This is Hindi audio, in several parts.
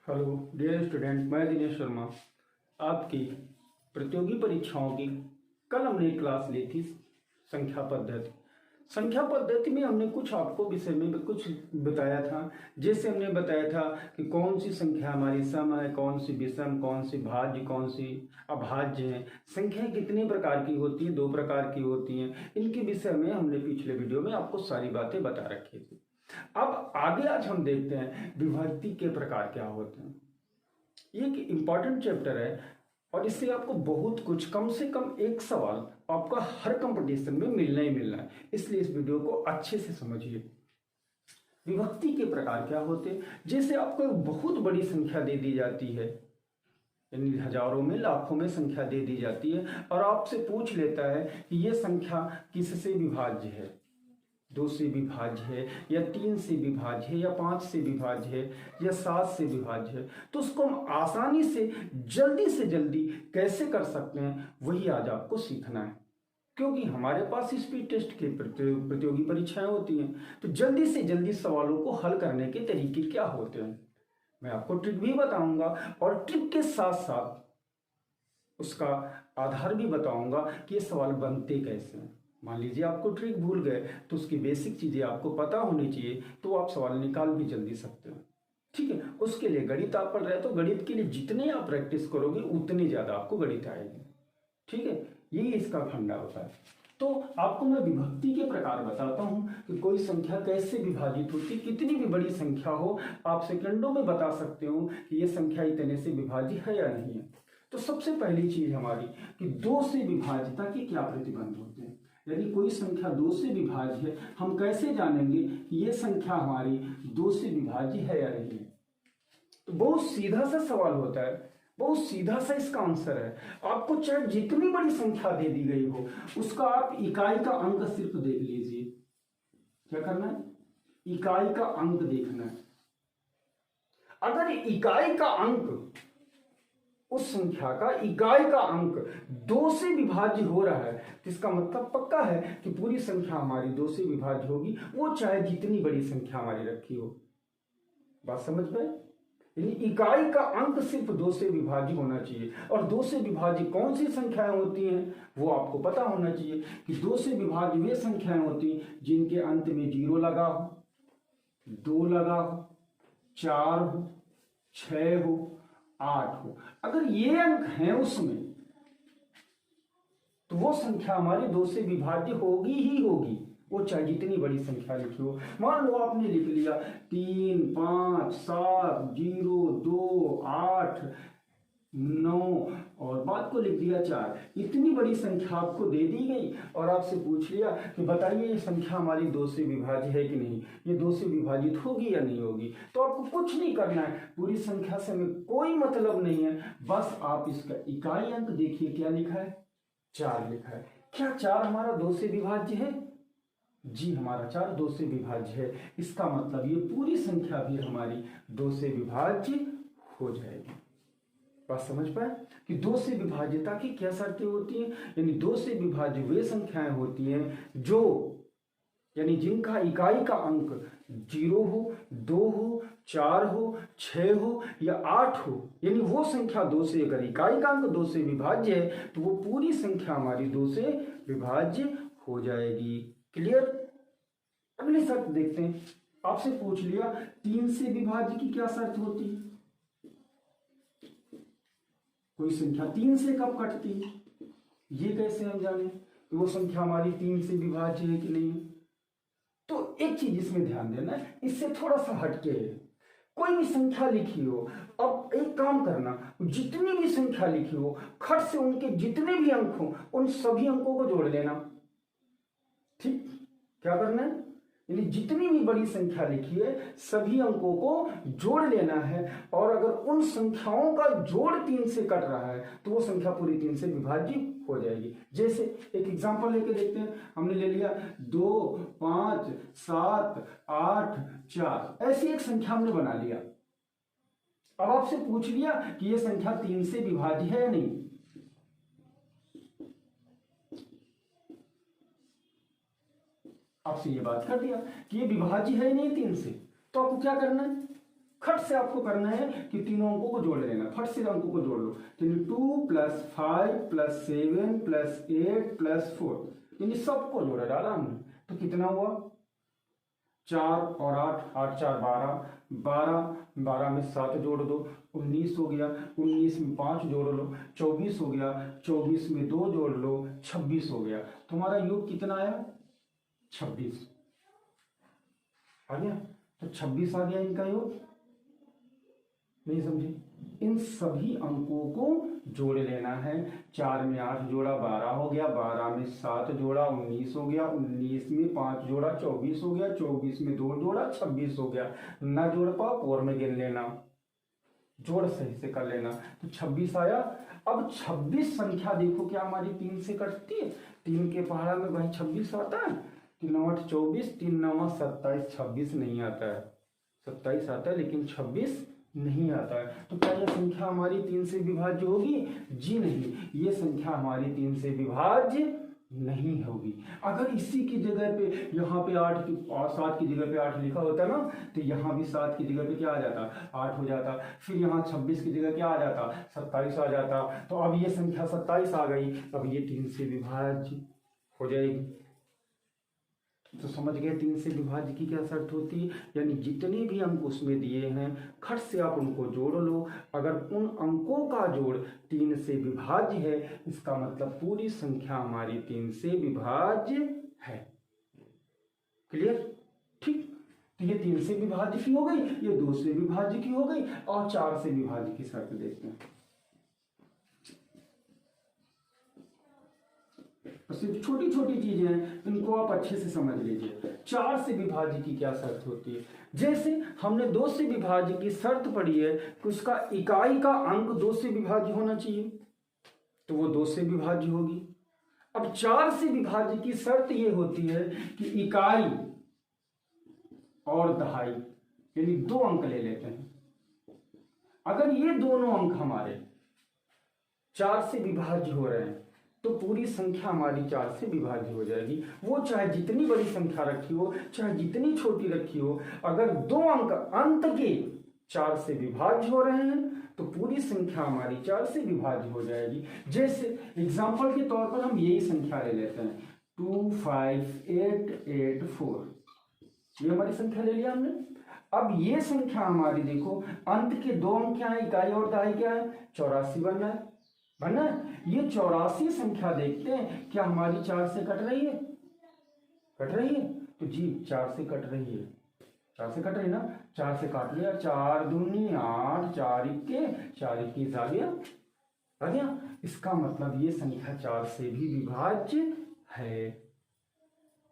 हेलो डियर स्टूडेंट, मैं दिनेश शर्मा आपकी प्रतियोगी परीक्षाओं की कल हमने क्लास ली थी संख्या पद्धति। संख्या पद्धति में हमने कुछ आपको विषय में कुछ बताया था। जैसे हमने बताया था कि कौन सी संख्या हमारी सम है, कौन सी विषम, कौन सी भाज्य, कौन सी अभाज्य है। संख्याएं कितने प्रकार की होती हैं? 2 प्रकार की होती हैं। इनके विषय में हमने पिछले वीडियो में आपको सारी बातें बता रखी थी। अब आगे आज हम देखते हैं विभक्ति के प्रकार क्या होते हैं। ये एक इंपॉर्टेंट चैप्टर है और इससे आपको बहुत कुछ, कम से कम एक सवाल आपका हर कंपटीशन में मिलना ही मिलना है। इसलिए इस वीडियो को अच्छे से समझिए। विभक्ति के प्रकार क्या होते हैं? जैसे आपको एक बहुत बड़ी संख्या दे दी जाती है, यानी हजारों में, लाखों में संख्या दे दी जाती है और आपसे पूछ लेता है कि यह संख्या किससे विभाज्य है। 2 से विभाज्य है या 3 से विभाज्य है या 5 से विभाज्य है या 7 से विभाज्य है। तो उसको हम आसानी से जल्दी कैसे कर सकते हैं, वही आज आपको सीखना है। क्योंकि हमारे पास स्पीड टेस्ट के प्रतियोगी परीक्षाएं होती हैं, तो जल्दी से जल्दी सवालों को हल करने के तरीके क्या होते हैं मैं आपको ट्रिक भी बताऊंगा और ट्रिक के साथ साथ उसका आधार भी बताऊंगा कि ये सवाल बनते कैसे हैं। मान लीजिए आपको ट्रिक भूल गए तो उसकी बेसिक चीजें आपको पता होनी चाहिए, तो आप सवाल निकाल भी जल्दी सकते हो। ठीक है, उसके लिए गणित आप पढ़ रहे हैं तो गणित के लिए जितने आप प्रैक्टिस करोगे उतनी ज्यादा आपको गणित आएगी। ठीक है, यही इसका फंडा होता है। तो आपको मैं विभक्ति के प्रकार बताता हूं कि कोई संख्या कैसे विभाजित होती है। कितनी भी बड़ी संख्या हो, आप सेकंडों में बता सकते हो कि यह संख्या इतने से विभाजित है या नहीं है। तो सबसे पहली चीज हमारी कि 2 से विभाज्यता के क्या प्रतिबंध होते हैं। यदि कोई संख्या 2 से विभाज्य है, हम कैसे जानेंगे कि यह संख्या हमारी 2 से विभाज्य है या नहीं है। तो बहुत सीधा सा सवाल होता है, बहुत सीधा सा इसका आंसर है। आपको चाहे जितनी बड़ी संख्या दे दी गई हो, उसका आप इकाई का अंक सिर्फ देख लीजिए। क्या करना है? इकाई का अंक देखना है। अगर इकाई का अंक, उस संख्या का इकाई का अंक 2 से विभाज्य हो रहा है, तो इसका मतलब पक्का है कि पूरी संख्या हमारी 2 से विभाज्य होगी, वो चाहे जितनी बड़ी संख्या हमारी रखी हो। बात समझ में? यानी इकाई का अंक सिर्फ 2 से विभाज्य होना चाहिए। और 2 से विभाज्य कौन सी संख्याएं होती हैं वो आपको पता होना चाहिए कि 2 से विभाज्य वे संख्याएं होती हैं जिनके अंत में 0 लगा हो, 2 लगा हो, 4 हो, 6 हो, 8 हो। अगर ये अंक हैं उसमें, तो वो संख्या हमारी 2 से विभाज्य होगी ही होगी, वो चाहे जितनी बड़ी संख्या लिखी हो। मान लो आपने लिख लिया 3, 5, 7, 0, 2, 8, 9 और बाद को लिख दिया 4। इतनी बड़ी संख्या आपको दे दी गई और आपसे पूछ लिया कि बताइए ये संख्या हमारी 2 से विभाज्य है कि नहीं, ये 2 से विभाजित होगी या नहीं होगी। तो आपको कुछ नहीं करना है, पूरी संख्या से हमें कोई मतलब नहीं है, बस आप इसका इकाई अंक देखिए। क्या लिखा है? 4 लिखा है। क्या 4 हमारा 2 से विभाज्य है? जी, हमारा 4 2 से विभाज्य है। इसका मतलब ये पूरी संख्या भी हमारी 2 से विभाज्य हो जाएगी। बात समझ पाए कि 2 से विभाज्यता की क्या शर्तें होती हैं। यानी 2 से विभाज्य वे संख्याएं होती हैं जो, यानी जिनका इकाई का अंक 0 हो, 2 हो, 4 हो, 6 हो या 8 हो। यानी वो संख्या 2 से, अगर इकाई का अंक 2 से विभाज्य है तो वो पूरी संख्या हमारी 2 से विभाज्य हो जाएगी। क्लियर? अगली शर्त देखते हैं। आपसे पूछ लिया 3 से विभाज्य की क्या शर्त होती है। कोई संख्या 3 से कब कटती है, ये कैसे हम जाने कि वो संख्या हमारी 3 से विभाज्य है कि नहीं। तो एक चीज इसमें ध्यान देना है, इससे थोड़ा सा हटके है। कोई भी संख्या लिखी हो, अब एक काम करना, जितनी भी संख्या लिखी हो, खट से उनके जितने भी अंक हो उन सभी अंकों को जोड़ लेना। ठीक, क्या करना है? यानी जितनी भी बड़ी संख्या लिखी है सभी अंकों को जोड़ लेना है। और अगर उन संख्याओं का जोड़ 3 से कट रहा है तो वो संख्या पूरी 3 से विभाज्य हो जाएगी। जैसे एक एग्जांपल लेके देखते हैं। हमने ले लिया 2, 5, 7, 8, 4, ऐसी एक संख्या हमने बना लिया। अब आपसे पूछ लिया कि यह संख्या 3 से विभाज्य है या नहीं। आपसे ये बात कर दिया कि ये विभाज्य है नहीं 3 से, तो आपको क्या करना है? खट से आपको करना है कि तीनों अंकों को जोड़ लेना, फट से अंकों को जोड़ लो। तो 2 + 5 + 7 + 8 + 4 यानी सबको जोड़ा डाला हमने। तो कितना हुआ 4 और 8, 8 4 12, 12 12 में 7 जोड़ दो 19 हो गया, 19 में 5 जोड़ लो 24 हो गया, 24 में 2 जोड़ लो 26 हो गया। तुम्हारा योग कितना आया 26 आ गया। तो 26 आ गया इनका योग। नहीं समझे? इन सभी अंकों को जोड़ लेना है। 4 में 8 जोड़ा 12 हो गया, 12 में 7 जोड़ा 19 हो गया, 19 में 5 जोड़ा 24 हो गया, 24 में 2 जोड़ा 26 हो गया। ना जोड़ पाओ और में गिन लेना, जोड़ सही से कर लेना। तो 26 आया। अब 26 संख्या देखो क्या हमारी 3 से कटती है? 3 के पहाड़ा में भाई 26 आता है। 3 9 8 24, 3 9 27, 26 नहीं आता है। 27 आता है लेकिन 26 नहीं आता है। तो क्या यह संख्या हमारी 3 से विभाज्य होगी? जी नहीं, ये संख्या हमारी 3 से विभाज्य नहीं होगी। अगर इसी की जगह पे यहाँ पे 7 की जगह पे 8 लिखा होता ना, तो यहाँ भी 7 की जगह पे क्या आ जाता 8 हो जाता। फिर यहाँ 26 की जगह क्या आ जाता 27 आ जाता। तो अब ये संख्या 27 आ गई, अब ये 3 से विभाज्य हो जाएगी। तो समझ गए 3 से विभाज्य की क्या शर्त होती है? यानी जितने भी अंक उसमें दिए हैं खट से आप उनको जोड़ लो। अगर उन अंकों का जोड़ 3 से विभाज्य है, इसका मतलब पूरी संख्या हमारी 3 से विभाज्य है। क्लियर? ठीक। तो ये 3 से विभाज्य की हो गई, ये 2 से विभाज्य की हो गई, और 4 से विभाज्य की शर्त देखते हैं। सिर्फ छोटी छोटी चीजें हैं, इनको आप अच्छे से समझ लीजिए। 4 से विभाज्य की क्या शर्त होती है? जैसे हमने 2 से विभाज्य की शर्त पढ़ी है कि उसका इकाई का अंक 2 से विभाज्य होना चाहिए, तो वो 2 से विभाज्य होगी। अब 4 से विभाज्य की शर्त ये होती है कि इकाई और दहाई यानी 2 अंक ले लेते हैं। अगर ये दोनों अंक हमारे 4 से विभाज्य हो रहे हैं तो पूरी संख्या हमारी 4 से विभाज्य हो जाएगी। वो चाहे जितनी बड़ी संख्या रखी हो, चाहे जितनी छोटी रखी हो, अगर 2 अंक अंत के 4 से विभाज्य हो रहे हैं तो पूरी संख्या हमारी 4 से विभाज्य हो जाएगी। जैसे एग्जाम्पल के तौर पर हम यही संख्या ले लेते हैं 2 5 8 8 4, ये हमारी संख्या ले लिया हमने। अब ये संख्या हमारी देखो अंत के 2 अंक क्या है, इकाई और दहाई क्या है, 84 बनना है। ये 84 संख्या देखते हैं क्या हमारी 4 से कट रही है? कट रही है? तो जी 4 से कट रही है। 4 से कट रही ना, 4 से काट लिया, 4 दूनी 8, 4 इक्के 4 21 आ गया। इसका मतलब ये संख्या 4 से भी विभाज्य है।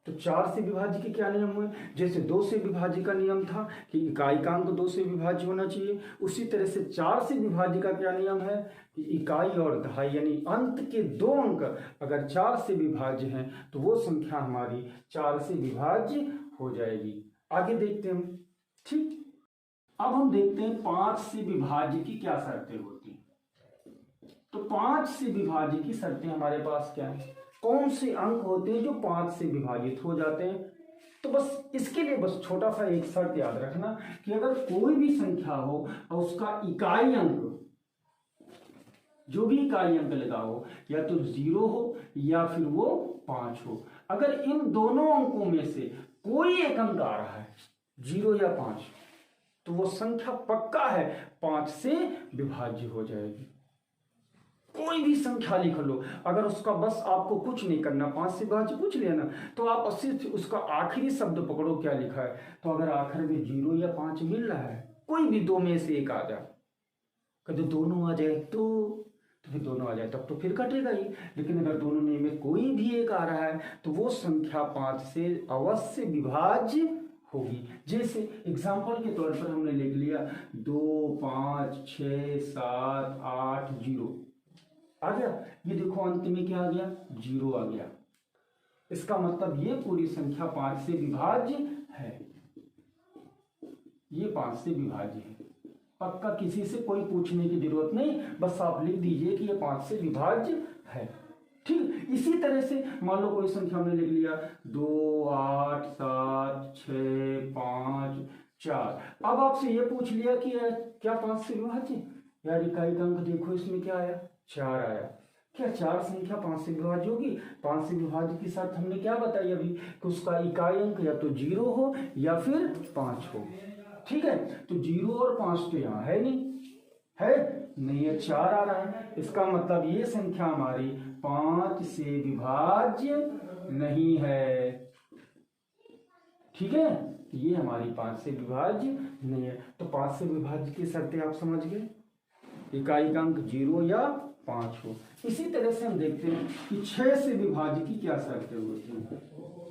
तो 4 से विभाज्य के क्या नियम हुए? जैसे 2 से विभाज्य का नियम था कि इकाई का अंक 2 से विभाज्य होना चाहिए, उसी तरह से 4 से विभाज्य का क्या नियम है कि इकाई और दहाई यानी अंत के 2 अंक अगर 4 से विभाज्य हैं तो वो संख्या हमारी 4 से विभाज्य हो जाएगी। आगे देखते हैं हम। ठीक, अब हम देखते हैं 5 से विभाज्य की क्या शर्तें होती हैं। तो 5 से विभाज्य की शर्तें हमारे पास क्या है? कौन से अंक होते हैं जो 5 से विभाजित हो जाते हैं? तो बस इसके लिए बस छोटा सा एक शर्त याद रखना कि अगर कोई भी संख्या हो और उसका इकाई अंक, जो भी इकाई अंक लगा हो, या तो 0 हो या फिर वो 5 हो, अगर इन दोनों अंकों में से कोई एक अंक आ रहा है 0 या 5, तो वो संख्या पक्का है 5 से विभाज्य हो जाएगी। कोई भी संख्या लिख लो, अगर उसका बस आपको कुछ नहीं करना, 5 से विभाज्य पूछ लिया ना, तो आप सिर्फ उसका आखिरी शब्द पकड़ो क्या लिखा है। तो अगर आखिर में 0 या 5 मिल रहा है, कोई भी 2 में से एक आ जाए, कभी दोनों आ जाए तो फिर दोनों आ जाए तब तो फिर कटेगा ही। लेकिन अगर दोनों में कोई भी एक आ रहा है तो वो संख्या 5 से अवश्य विभाज्य होगी। जैसे एग्जाम्पल के तौर पर हमने लिख लिया 2 5 6 7 8 0 आ गया। ये देखो अंत में क्या आ गया, 0 आ गया। इसका मतलब ये पूरी संख्या 5 से विभाज्य है। ये 5 से विभाज्य है, पक्का, किसी से कोई पूछने की जरूरत नहीं, बस आप लिख दीजिए कि ये 5 से विभाज्य है। ठीक, इसी तरह से मान लो कोई संख्या हमने लिख लिया 2 8 7 6 5 4। अब आपसे ये पूछ लिया कि यार क्या 5 से विभाज्य? यार इकाई का अंक देखो, इसमें क्या आया? 4 आया। क्या 4 संख्या 5 से विभाज्य होगी? 5 से विभाज्य के साथ हमने क्या बताई अभी कि उसका इकाई अंक या तो 0 हो या फिर 5 हो। ठीक है, तो 0 और 5 तो यहाँ है नहीं है, 4 आ रहा है। इसका मतलब ये संख्या हमारी 5 से विभाज्य नहीं है। ठीक है, ये हमारी 5 से विभाज्य नहीं है। तो 5 से विभाज्य की शर्तें आप समझ गए, इकाई का अंक 0 या 5 हो। इसी तरह से हम देखते हैं कि 6 से विभाज्य की क्या शर्तें होती हैं।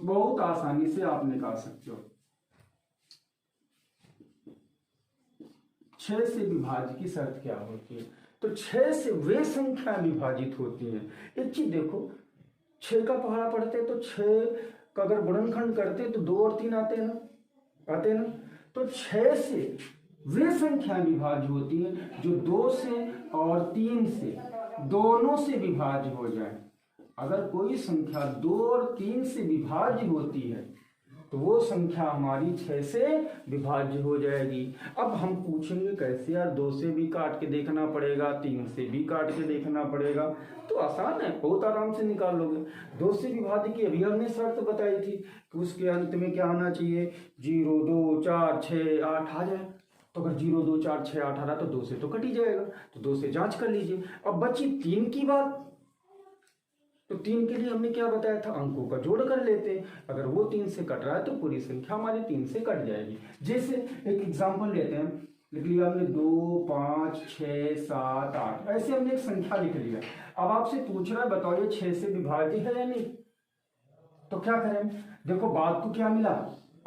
बहुत आसानी से आप निकाल सकते हो। 6 से विभाज्य की शर्त क्या होती है? तो 6 से वे संख्या विभाजित होती है। एक चीज देखो, 6 का पहाड़ा पढ़ते हैं तो 6 का अगर गुणनखंड करते हैं तो 2 और 3 आते हैं ना। तो 6 से वे संख्या विभाज्य होती है जो 2 से और 3 से दोनों से विभाज्य हो जाए। अगर कोई संख्या 2 और 3 से विभाज्य होती है तो वो संख्या हमारी 6 से विभाज्य हो जाएगी। अब हम पूछेंगे कैसे? यार 2 से भी काट के देखना पड़ेगा, 3 से भी काट के देखना पड़ेगा। तो आसान है, बहुत आराम से निकाल लोगे। 2 से विभाज्य की अभी हमने शर्त बताई थी कि उसके अंत में क्या आना चाहिए? 0, 2, 4, 6, 8 आ जाए। तो अगर 0, 2, 4, 6, 8 आ रहा तो 2 से तो कट ही जाएगा। तो 2 से जांच कर लीजिए। अब बची 3 की बात। तो 3 के लिए हमने क्या बताया था? अंकों का जोड़ कर लेते हैं। अगर वो 3 से कट रहा है तो पूरी संख्या हमारी 3 से कट जाएगी। जैसे एक एग्जांपल लेते हैं, लिख लिया हमने 2, 5, 6, 7, 8, ऐसे हमने एक संख्या लिख लिया। अब आपसे पूछ रहा है बताओ ये 6 से विभाज्य है या नहीं? तो क्या करें? देखो बात को क्या मिला?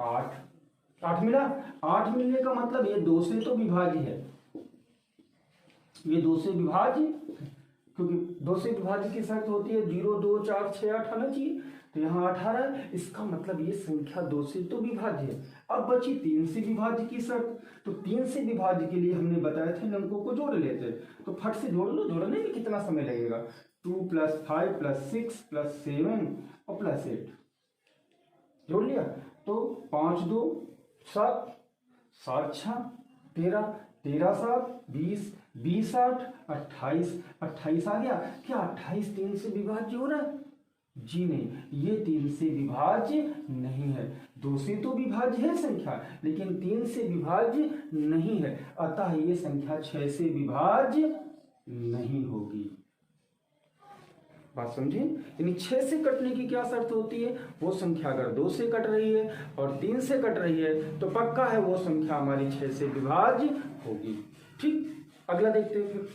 8 मिला। 8 मिलने का मतलब ये 2 से तो विभाज्य है, ये 2 से विभाज्य, क्योंकि 2 से विभाज्य की शर्त होती है 0, 2, 4, 6, 8 आना चाहिए। तो यहाँ 8 आ रहा है, इसका मतलब ये संख्या 2 से तो विभाज्य है। अब बची 3 से विभाज्य की शर्त। तो 3 से विभाज्य के लिए हमने बताया था अंकों को जोड़ लेते हैं। तो फट से जोड़ लो, जोड़ने में कितना समय लगेगा? 2 + 5 + 6 + 7 और +8 जोड़ लिया। तो 5, 2, 7, 7, 6, 13, 13, 7, 20, 20, 8, 28, 28 आ गया। क्या 28 3 से विभाज्य हो रहा है? जी नहीं, ये 3 से विभाज्य नहीं है। 2 से तो विभाज्य है संख्या, लेकिन 3 से विभाज्य नहीं है। अतः ये संख्या 6 से विभाज्य नहीं होगी। बात समझे? यानी 6 से कटने की क्या शर्त होती है? वो संख्या अगर 2 से कट रही है और 3 से कट रही है तो पक्का है वो संख्या हमारी 6 से विभाज्य होगी। ठीक, अगला देखते हैं। फिर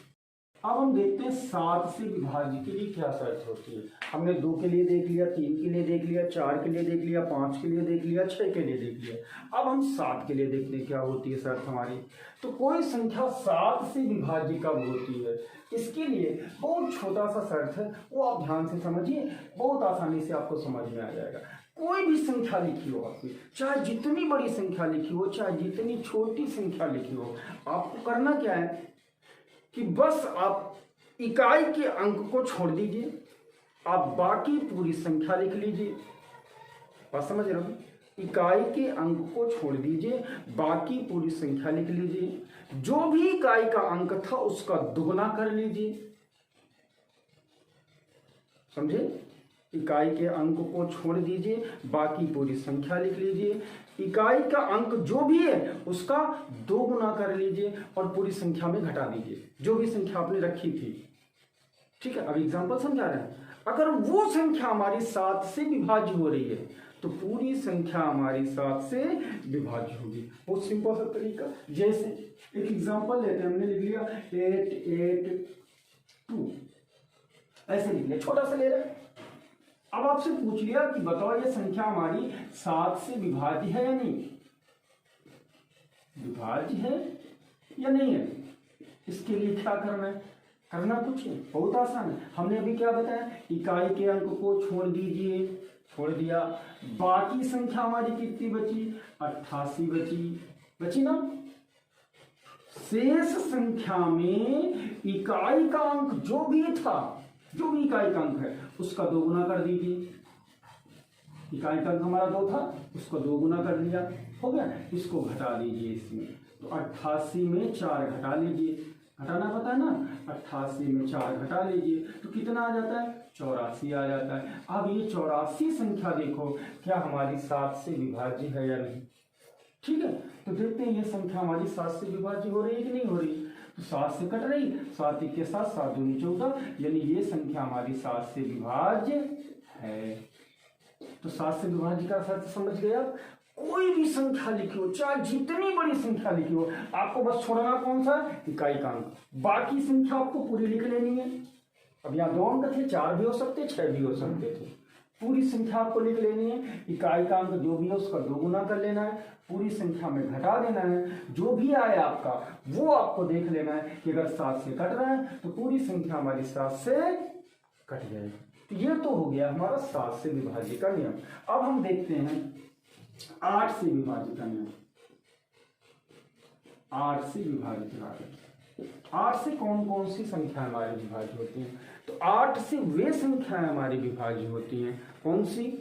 अब हम देखते हैं 7 से विभाज्य के लिए क्या शर्त होती है। हमने 2 के लिए देख लिया, 3 के लिए देख लिया, 4 के लिए देख लिया, 5 के लिए देख लिया, 6 के लिए देख लिया। अब हम 7 के लिए देखते हैं क्या होती है शर्त हमारी। तो कोई संख्या 7 से विभाज्य कब होती है? इसके लिए बहुत छोटा सा शर्त है, वो आप ध्यान से समझिए, बहुत आसानी से आपको समझ में आ जाएगा। कोई भी संख्या लिखी हो आपकी, चाहे जितनी बड़ी संख्या लिखी हो, चाहे जितनी छोटी संख्या लिखी हो, आपको करना क्या है कि बस आप इकाई के अंक को छोड़ दीजिए, आप बाकी पूरी संख्या लिख लीजिए। बात समझ रहे हो? इकाई के अंक को छोड़ दीजिए, बाकी पूरी संख्या लिख लीजिए। जो भी इकाई का अंक था उसका दुगना कर लीजिए। समझे? इकाई के अंक को छोड़ दीजिए, बाकी पूरी संख्या लिख लीजिए। इकाई का अंक जो भी है उसका 2 गुना कर लीजिए और पूरी संख्या में घटा दीजिए जो भी संख्या आपने रखी थी। ठीक है, अब एग्जांपल समझा रहे हैं। अगर वो संख्या हमारी 7 से विभाज्य हो रही है तो पूरी संख्या हमारी 7 से विभाज्य होगी। बहुत सिंपल सा तरीका। जैसे एक एग्जांपल लेते हैं, हमने लिख लिया 8, 8, 2, ऐसे लिख लिया, छोटा सा ले रहे हैं। अब आपसे पूछ लिया कि बताओ ये संख्या हमारी 7 से विभाज्य है या नहीं? विभाज्य है या नहीं है? इसके लिए क्या करना है? करना कुछ है, बहुत आसान है। हमने अभी क्या बताया? इकाई के अंक को छोड़ दीजिए, छोड़ दिया। बाकी संख्या हमारी कितनी बची? 88 बची ना। शेष संख्या में इकाई का अंक जो भी था, जो भी इकाई का अंक है उसका 2 गुना कर दीजिए। इकाई का अंक हमारा 2 था, उसको 2 गुना कर लिया, हो गया। इसको घटा दीजिए इसमें, तो 88 में 4 घटा लीजिए, घटाना पता है ना, 88 में 4 घटा लीजिए तो कितना आ जाता है, 84 आ जाता है। अब ये 84 संख्या देखो क्या हमारी 7 से विभाज्य है या नहीं। ठीक है, तो देखते हैं ये संख्या हमारी 7 से विभाज्य हो रही है कि नहीं हो रही। तो 7 से कट रही, 7 1 के साथ 7 दूनी 14, यानी ये संख्या हमारी 7 से विभाज्य है। तो 7 से विभाज्य का अर्थ समझ गए आप। कोई भी संख्या लिखी हो, चाहे जितनी बड़ी संख्या लिखी हो, आपको बस छोड़ना कौन सा, इकाई का अंक, बाकी संख्या आपको पूरी लिख लेनी है। अब यहाँ 2 अंक थे, 4 भी हो सकते, 6 भी हो सकते थे, पूरी संख्या आपको लिख लेनी है। इकाई का अंक जो भी है उसका 2 गुना कर लेना है, पूरी संख्या में घटा देना है, जो भी आए आपका वो आपको देख लेना है कि अगर 7 से कट रहा है तो पूरी संख्या हमारी 7 से कट जाएगी। तो ये तो हो गया हमारा 7 से विभाज्य का नियम। अब हम देखते हैं 8 से विभाज्य का नियम। 8 से विभाजित कार्य, 8 से कौन कौन सी संख्या हमारी विभाज्य होती हैं। तो 8 से वे संख्याएं हमारी विभाज्य होती हैं, कौन सी,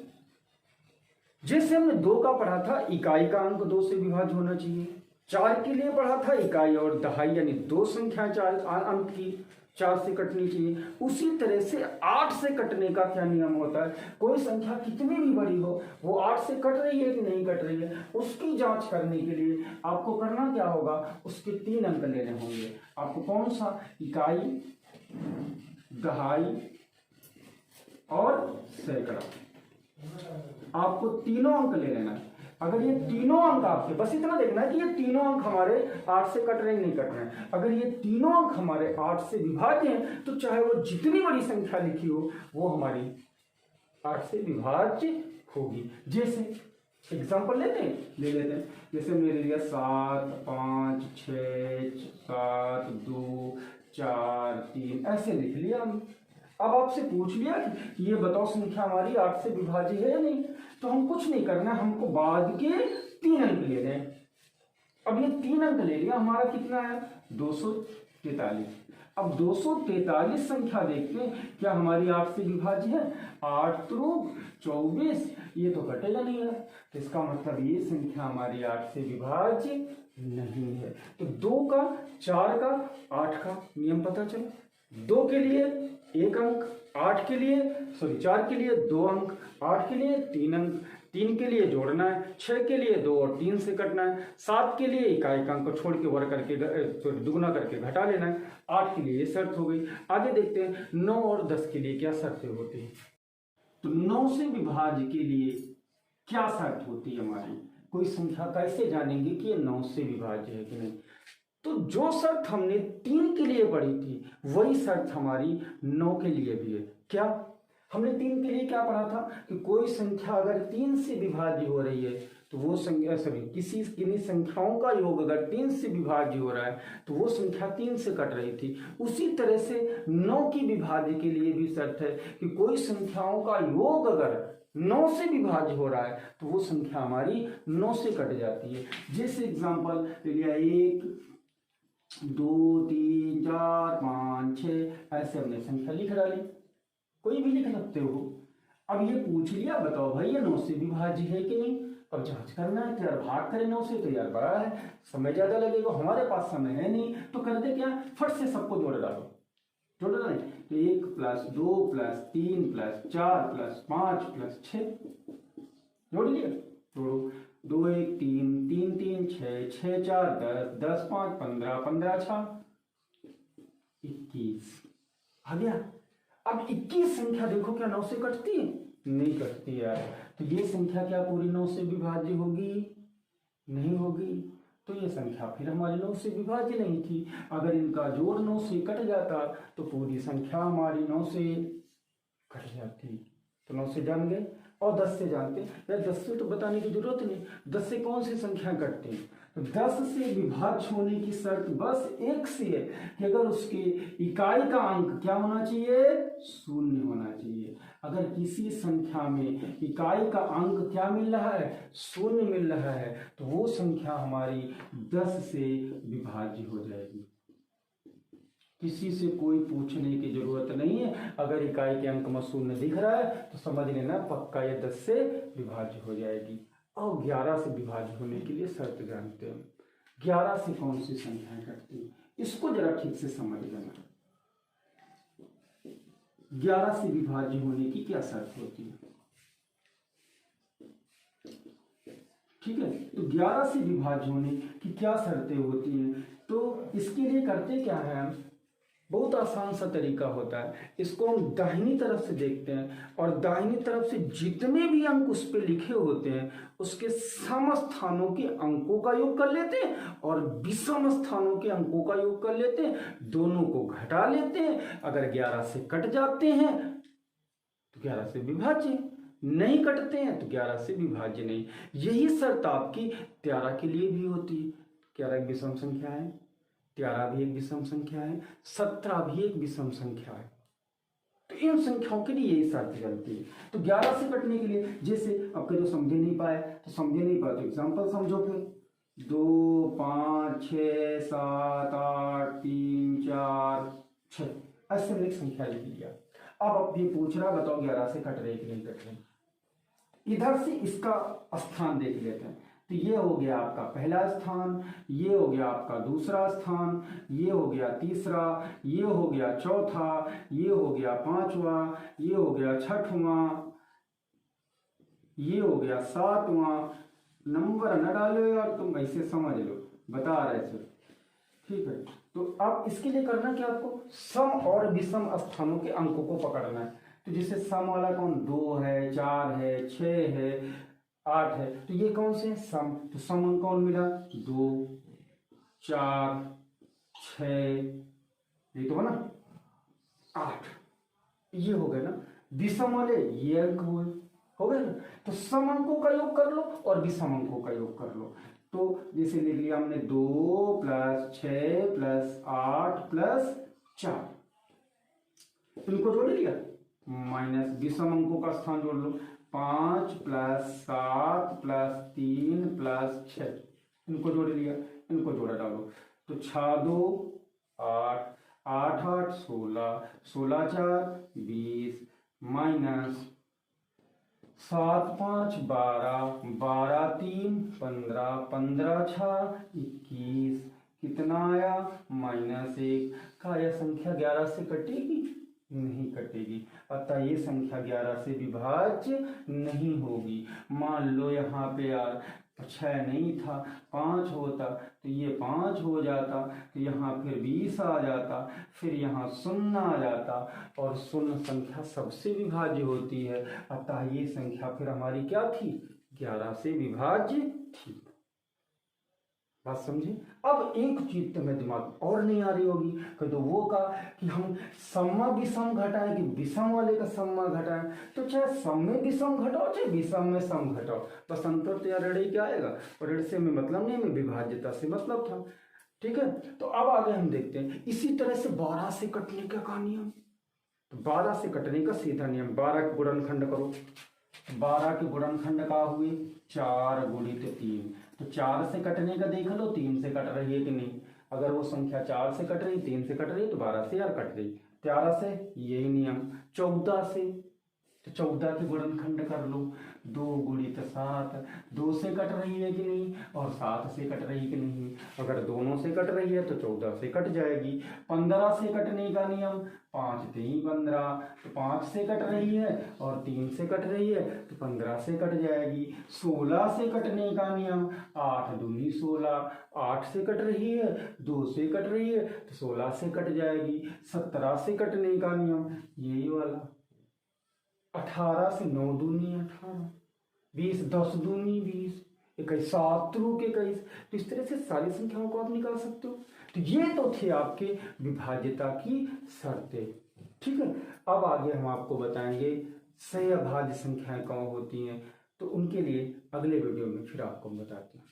जैसे हमने 2 का पढ़ा था, इकाई का अंक 2 से विभाज्य होना चाहिए। 4 के लिए पढ़ा था, इकाई और दहाई यानी 2 संख्या 4 अंक की 4 से कटनी चाहिए। उसी तरह से 8 से कटने का क्या नियम होता है, कोई संख्या कितनी भी बड़ी हो, वो 8 से कट रही है कि नहीं कट रही है, उसकी जांच करने के लिए आपको करना क्या होगा, उसके 3 अंक लेने होंगे। आपको कौन सा, इकाई, दहाई और सैकड़ा, आपको तीनों अंक ले लेना है। अगर ये तीनों अंक आपके, बस इतना देखना है कि ये तीनों अंक हमारे 8 से कट रहे नहीं कट रहे हैं। अगर ये तीनों अंक हमारे 8 से विभाज्य हैं तो चाहे वो जितनी बड़ी संख्या लिखी हो वो हमारी 8 से विभाज्य होगी। जैसे एग्जाम्पल ले लेते हैं, जैसे मेरे लिए 7 5 6 7 2 4 3 ऐसे लिख लिया हमने। अब आपसे पूछ लिया कि ये बताओ संख्या हमारी 8 से विभाज्य है या नहीं, तो हम कुछ नहीं करना, हमको बाद के 3 अंक ले रहे हैं। अब ये 3 अंक ले लिया, हमारा कितना है 243। अब 243 संख्या देखते हैं क्या हमारी 8 से विभाज्य है, 8 3 24, ये तो कटेगा नहीं है, तो इसका मतलब ये संख्या हमारी 8 से विभाज्य नहीं है। तो 2 का 4 का 8 का नियम पता चला। 2 के लिए 1 अंक, 8 के लिए 4 के लिए 2 अंक, 8 के लिए 3 अंक, 3 के लिए जोड़ना है, 6 के लिए 2 और 3 से कटना है, 7 के लिए इकाई का अंक को छोड़ के वर्ग करके दुगुना करके घटा लेना है, 8 के लिए ये शर्त हो गई। आगे देखते हैं 9 और 10 के लिए क्या शर्तें होती हैं। तो 9 से विभाज्य के लिए क्या शर्त होती है हमारी, कोई संख्या कैसे जानेंगे कि ये 9 से विभाज्य है कि नहीं। तो जो शर्त हमने 3 के लिए पढ़ी थी वही शर्त हमारी 9 के लिए भी है। क्या हमने 3 के लिए क्या पढ़ा था कि कोई संख्या अगर 3 से विभाज्य हो रही है तो वो संख्या किन्हीं संख्याओं का योग अगर 3 से विभाज्य हो रहा है तो वो संख्या 3 से कट रही थी। उसी तरह से 9 की विभाज्य के लिए भी शर्त है कि कोई संख्याओं का योग अगर 9 से विभाज्य हो रहा है तो वो संख्या हमारी 9 से कट जाती है। जैसे एग्जांपल ले लिया 1 2 3 4 5 6 ऐसे हमने संख्या लिख डाली, कोई भी लिख सकते हो। अब ये पूछ लिया बताओ भाई ये 9 से विभाज्य है कि नहीं। अब जांच करना है तो यार भाग करें 9 से, तो यार बड़ा है, समय ज्यादा लगेगा, हमारे पास समय है नहीं, तो कर दे क्या, फट से सबको जोड़ डालो, जोड़ डाले तो 1 + 2 + 3 + 4 + 5 + 6 जोड़ लिया। जोड़ो 2 1 3 3 3 6 6 4 10 10 5 15 15 6 21 आ गया। अब 21 संख्या देखो क्या 9 से कटती है, नहीं कटती यार। तो ये संख्या क्या पूरी 9 से विभाज्य होगी, नहीं होगी। तो ये संख्या फिर हमारी 9 से विभाज्य नहीं थी। अगर इनका जोड़ 9 से कट जाता तो पूरी संख्या हमारी 9 से कट जाती। तो 9 से जान गए। और 10 से जानते यार, 10 से तो बताने की जरूरत नहीं, 10 से कौन सी संख्या कटती है। तो 10 से विभाज्य होने की शर्त बस एक सी है कि अगर उसके इकाई का अंक क्या होना चाहिए, 0 होना चाहिए। अगर किसी संख्या में इकाई का अंक क्या मिल रहा है, 0 मिल रहा है, तो वो संख्या हमारी 10 से विभाज्य हो जाएगी। किसी से कोई पूछने की जरूरत नहीं है। अगर इकाई के अंक में शून्य दिख रहा है तो समझ लेना पक्का ये 10 से विभाज्य हो जाएगी। और 11 से विभाज्य होने के लिए शर्त जानते हैं। 11 से कौन सी संख्याएं कटती हैं, इसको जरा ठीक से समझ लेना। 11 से विभाज्य होने की क्या शर्त होती है? ठीक है, तो 11 से विभाज्य होने की क्या शर्तें होती हैं? तो इसके लिए करते क्या है हम, बहुत आसान सा तरीका होता है। इसको हम दाहिनी तरफ से देखते हैं और दाहिनी तरफ से जितने भी अंक उस पे लिखे होते हैं उसके सम स्थानों के अंकों का योग कर लेते हैं और विषम स्थानों के अंकों का योग कर लेते हैं, दोनों को घटा लेते हैं। अगर 11 से कट जाते हैं तो 11 से विभाज्य, नहीं कटते हैं तो 11 से विभाज्य नहीं। यही शर्त आपकी 13 के लिए भी होती है। 11 एक विषम संख्या है, 13 भी एक विषम संख्या है, 17 भी एक विषम संख्या है। तो इन संख्याओं के लिए यही शर्त चलती है। तो 11 से कटने के लिए, जैसे आपके जो समझे नहीं पाए तो एग्जाम्पल समझो। फिर 2, 5, 6, 7, 8, 3, 4, 6 ऐसे मैंने एक संख्या लिख लिया। अब ये पूछ रहा बताओ 11 से कट रहे कि नहीं कट रहे। इधर से इसका स्थान देख लेते हैं। तो ये हो गया आपका पहला स्थान, ये हो गया आपका दूसरा स्थान, ये हो गया तीसरा, ये हो गया चौथा, ये हो गया पांचवा, ये हो गया छठवां, ये हो गया सातवां। नंबर न डालो यार, तुम ऐसे समझ लो, बता रहे थे। ठीक है, तो अब इसके लिए करना क्या आपको, सम और विषम स्थानों के अंकों को पकड़ना है। तो जैसे सम वाला कौन, 2 है, 4 है, 6 है, 8 है। तो ये कौन से सम, तो सम अंक कौन मिला, 2, 4, 6, ये तो है ना 8, ये हो गए ना। विषम वाले ये अंक हुए, हो गए ना। तो सम अंकों का योग कर लो और विषम अंकों का योग कर लो। तो जैसे लिख लिया हमने 2 + 6 + 8 + 4, इनको जोड़ लिया। माइनस विषम अंकों का स्थान जोड़ लो, 5 + 7 + 3 + 6, इनको जोड़ लिया, इनको जोड़ा डालो। तो 6 2 8, 8 8 16, 16 4 20, माइनस 7 5 12, 12 3 15, 15 6 21, कितना आया -1 का। यह संख्या 11 से कटेगी, नहीं कटेगी। अतः ये संख्या 11 से विभाज्य नहीं होगी। मान लो यहाँ पे यार 6 नहीं था, 5 होता तो ये 5 हो जाता, तो यहाँ फिर 20 आ जाता, फिर यहाँ 0 आ जाता और 0 संख्या सबसे विभाज्य होती है। अतः ये संख्या फिर हमारी क्या थी, 11 से विभाज्य थी। बात समझे। अब एक चीज तुम्हें दिमाग और नहीं आ रही होगी कि तो वो का कि हम सम्मा विषम घटाएं कि विषम वाले का सम्मा घटाएं। तो चाहे सम में विषम घटाओ चाहे विषम में सम घटाओ, बस अंतर तो यार ऋण ही क्या आएगा। और ऋण से हमें मतलब नहीं, हमें विभाज्यता से मतलब था। ठीक है, तो अब आगे हम देखते हैं इसी तरह से 12 से कटने का नियम। तो 12 से कटने का सीधा नियम, 12 के गुणनखंड करो। 12 के गुणनखंड का हुए 4 × 3। तो 4 से कटने का देख लो, 3 से कट रही है कि नहीं। अगर वो संख्या 4 से कट रही, 3 से कट रही, तो 12 से यार कट रही। 13 से यही नियम। 14 से, तो 14 के गुणनखंड कर लो, 2 × 7, 2 से कट रही है कि नहीं और 7 से कट रही कि नहीं। अगर दोनों से कट रही है तो 14 से कट जाएगी। 15 से कटने का नियम, 5 3 15, तो 5 से कट रही है और 3 से कट रही है तो 15 से कट जाएगी। 16 से कटने का नियम, 8 दूनी 16, 8 से कट रही है, 2 से कट रही है तो 16 से कट जाएगी। 17 से कटने का नियम यही वाला, 18 से 9 दूनी 18, 20 10 दूनी 20, 21 7 × 21। तो इस तरह से सारी संख्याओं को आप निकाल सकते हो। तो ये तो थे आपके विभाज्यता की शर्तें। ठीक है, अब आगे हम आपको बताएंगे सहअभाज्य संख्याएं कौन होती हैं। तो उनके लिए अगले वीडियो में फिर आपको बताते हैं।